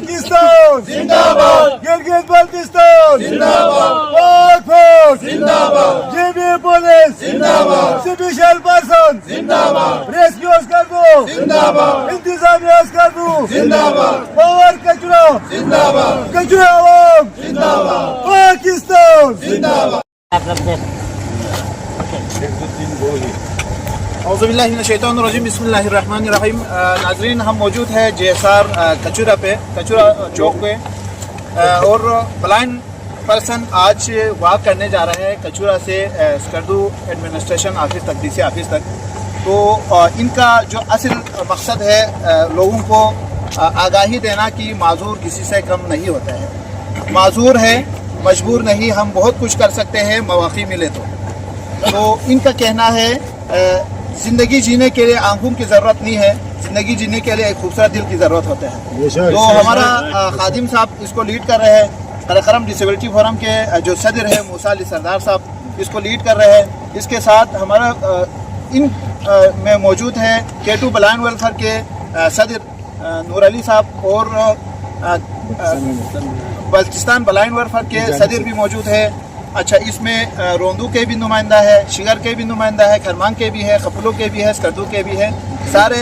पाकिस्तान जिंदाबाद, गिलगित-बाल्टिस्तान जिंदाबाद, पाक फौज जिंदाबाद, जेबी पुलिस जिंदाबाद, स्पेशल पर्सन जिंदाबाद, रेस्क्यू अस्कर्दू जिंदाबाद, इंतजामी अस्कर्दू जिंदाबाद, पावर कचरा जिंदाबाद, कचरा आवाम जिंदाबाद, पाकिस्तान जिंदाबाद। औज़ुबिल्लाहिमिनश्शैतानिर्रजीम, बिस्मिल्लाहिर्रहमानिर्रहीम। नाज़रीन, हम मौजूद हैं JSR कचूरा पे, कचूरा चौक पे, और ब्लाइंड पर्सन आज वॉक करने जा रहे हैं कचूरा से स्कर्दू एडमिनिस्ट्रेशन ऑफिस तक, DC ऑफिस तक। तो इनका जो असल मकसद है लोगों को आगाही देना कि माजूर किसी से कम नहीं होता है, माजूर है मजबूर नहीं, हम बहुत कुछ कर सकते हैं मौक़े मिले तो इनका कहना है ज़िंदगी जीने के लिए आंखों की ज़रूरत नहीं है, ज़िंदगी जीने के लिए एक खूबसूरत दिल की ज़रूरत होता है। तो हमारा खादिम साहब इसको लीड कर रहे हैं, करम डिसेबिलिटी फोरम के जो सदर है मूसा अली सरदार साहब इसको लीड कर रहे हैं। इसके साथ हमारा इन में मौजूद है K2 ब्लाइंड वेलफेयर के सदर नूर अली साहब और बल्चिस्तान ब्लाइंड वेलफेयर के सदर भी मौजूद है। अच्छा, इसमें रोंदू के भी नुमाइंदा है, शिगर के भी नुमाइंदा है, खरमान के भी है, खपलों के भी है, स्कर्दू के भी है, सारे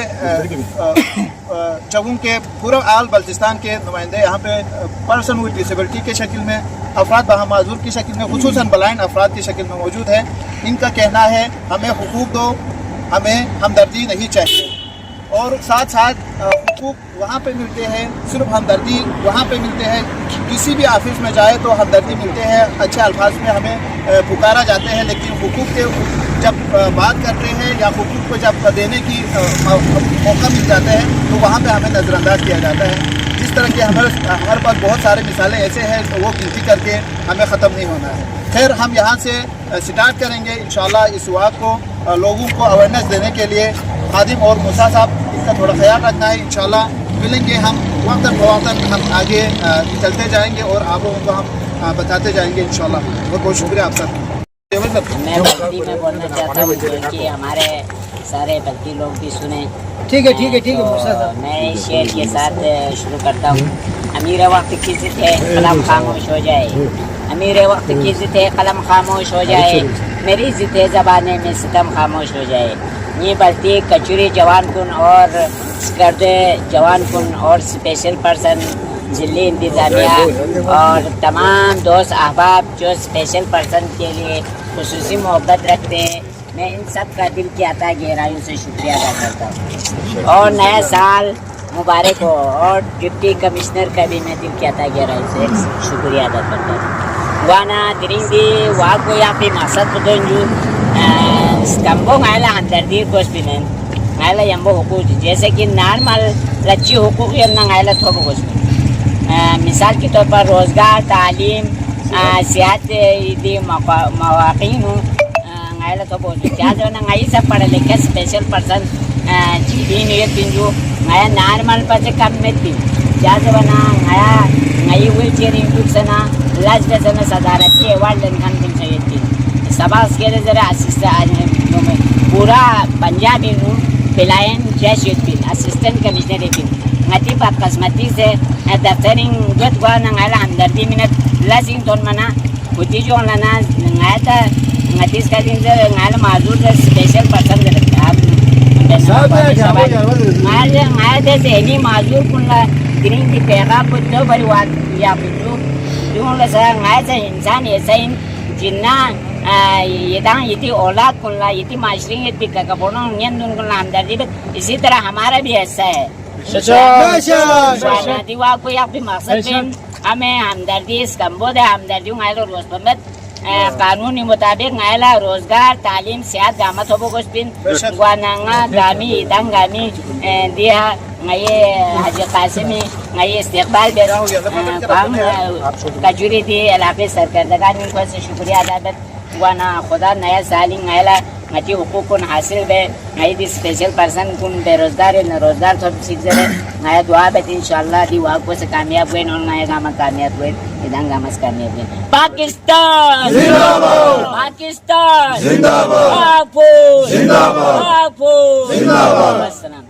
जगहों के पूरा आल बल्चिस्तान के नुमाइंदे यहाँ पे पर्सन विद डिसेबिलिटी के शक्ल में, अफराद बहामाजूर की शक्ल में, खुसूसन ब्लाइंड अफराद की शक्ल में मौजूद है। इनका कहना है हमें हुकूक दो, हमें हमदर्दी नहीं चाहिए, और साथ साथ हुकूक वहाँ पे मिलते हैं, सिर्फ हमदर्दी वहाँ पे मिलते हैं। किसी भी ऑफिस में जाए तो हमदर्दी मिलते हैं, अच्छे अल्फाज में हमें पुकारा जाते हैं, लेकिन हुकूक के जब बात करते हैं या हुकूक को जब देने की मौका मिल जाता है तो वहाँ पे हमें नज़रअंदाज किया जाता है। इस तरह के हमारे पास बहुत सारे मिसालें ऐसे हैं तो वो गिनती करके हमें ख़त्म नहीं होना है। खैर, हम यहाँ से स्टार्ट करेंगे इंशाअल्लाह इस वाक़ को लोगों को अवेयरनेस देने के लिए। खादिम और मूसा साहब इसका थोड़ा ख्याल रखना है। इंशाअल्लाह मिलेंगे हम वक्तन फ़वक्तन, हम आगे चलते जाएंगे और आप लोगों को हम बताते जाएंगे इंशाअल्लाह। बहुत बहुत शुक्रिया आप सब। मैं बल्कि में बोलना चाहता हूँ कि हमारे सारे बल्कि लोग भी सुने। ठीक है मूसा साहब, मैं इस शेर के साथ शुरू करता हूँ। अमीर वक्त की इज़्ज़त है कलम खामोश हो जाए, अमीर वक्त की इज़्ज़त है कलम खामोश हो जाए, मेरी इज़्ज़त है ज़बाने में सितम खामोश हो जाए। ये बल्कि कचूरी जवान कुन और स्कर्दे जवान कुन और स्पेशल पर्सन जिले इंतज़ामिया और तमाम दोस्त अहबाब जो स्पेशल पर्सन के लिए खुसूसी मोहब्बत रखते हैं, मैं इन सब का दिल की अता गहराइयों से शुक्रिया अदा करता हूँ। और नया साल मुबारक हो, और डिप्टी कमिश्नर का भी मैं दिल की अता गहराइयों से शुक्रिया अदा करता हूँ। वाना दिरिंदी वाको या फिर मकसद बदंजू स्कम्बो मायला हमदर्दी गोस्पिनन मायला यम्बो हुकूक जैसे कि नॉर्मल लच्ची हुकूक यन्ना मायला थोबो गोस्पिन। मिसाल के तौर पर रोज़गार, तालीम, सेहत दी मवाक़ीन मायला थोबो गोस्पिन। क्या जो ना माई सब पढ़े लिखे स्पेशल पर्सन जीवन ये पिंजू माया नॉर्मल पर से कम में थी। क्या जो ना माया माई व्हील चेयर इंट्रोडक्शन लास्ट बेसना सदारती अवार्ड लंघन दिन से थी सबास के जरा पूरा पंजाबी नू पिलायन जैसे असिस्टेंट कमिश्नर थी ngati pat kasmati se daftaring got gua nangala hamdardi minat lasing ton mana puti jo lana ngata ngati skadin se ngala mazur se special person de ngala se ni mazur kunla green di pega putto bari wat ya putto jo la sa ngala se insan ऐसा इन जिन्ना यदां यति औलाद कुल्ला यति माशरिंग यति का बोनो नियन दुन कुल्ला हमदर्दी इसी तरह हमारा भी ऐसा है। दिवा को या भी मकसद में हमें हमदर्दी स्कम्बो दे हमदर्दी ngailo रोजमर्रा कानूनी मुताबिक ngaila रोजगार, तालीम, सेहत गामत होबो गोस्पिन गुआनांगा गामी इदां गामी दिया ngaye हाजी कासिमी ngaye इस्तेकबाल बेरो काम कचूरी दी इलाके सरकारदगान को से शुक्रिया अदा गुआना खुदा नया साल ngaila ngati हुकूक हासिल बे ngaye दी स्पेशल पर्सन कुन बेरोजगार न रोजगार सब सीखे ngaya दुआ बे इंशाल्लाह दी वाक को से कामयाब हुए और नया गामा कामयाब हुए इदां गामस कामयाब हुए। पाकिस्तान जिंदाबाद, पाकिस्तान जिंदाबाद, जिंदाबाद, जिंदाबाद, जिंदाबाद।